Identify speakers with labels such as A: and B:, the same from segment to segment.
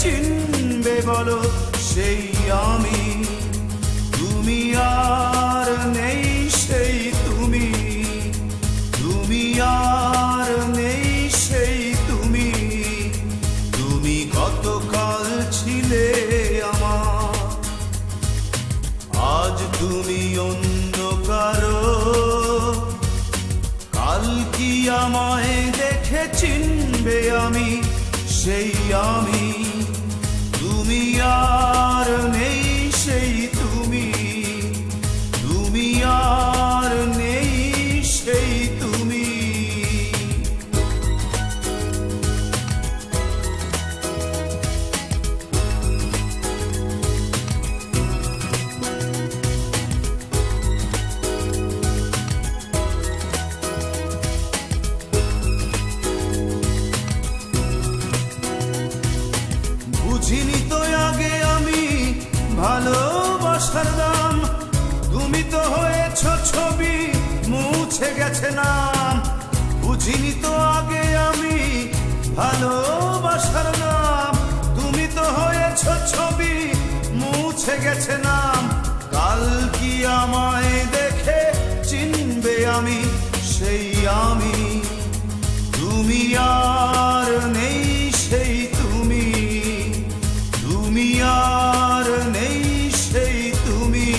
A: চিনবে বলো সেই আমি? তুমি আর নেই সেই তুমি, তুমি আর নেই সেই তুমি। তুমি গতকাল ছিলে আমার, আজ তুমি অন্য কারো। কাল কি আমায় দেখে চিনবে আমি সেই আমি? তুমি আর নেই সেই তুমি, তুমি আর নেই সেই তুমি। বুঝিনি তো আগে আমি ভালোবাসার দাম, তুমি তো হয়েছ ছবি মুছে গেছে নাম। বুঝিনি তো আগে আমি ভালোবাসার নাম, তুমি তো হয়েছ ছবি মুছে গেছে নাম। কাল কি আমায় দেখে চিনবে আমি সেই আমি? তুমি আর নেই সেই তুমি, তুমি আর নেই সেই তুমি।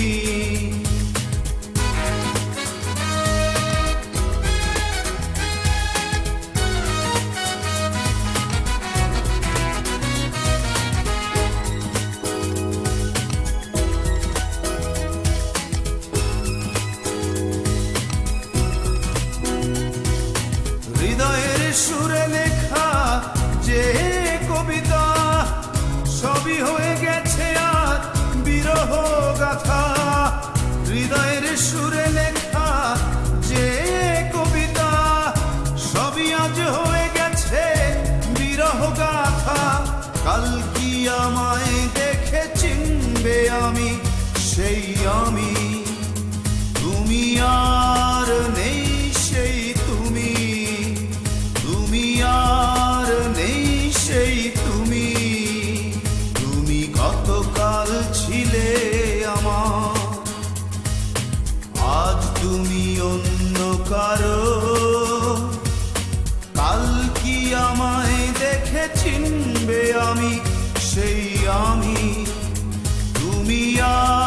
A: হৃদয়ের সুরে লেখা যে কবিতা সবই হয়ে গেছে আজ বিরহ গাথা। হৃদয়ের সুরে লেখা যে কবিতা সবই আজ হয়ে গেছে বিরহ গাথা। কাল কি আমায় দেখে চিনবে আমি সেই আমি? তুমি আর নেই সেই তুমি, তুমি আর নেই সেই তুমি। তুমি গতকাল ছিলে আমার, আজ তুমি অন্য কারো। কাল কি আমায় দেখে চিনবে আমি সেই আমি? তুমি আর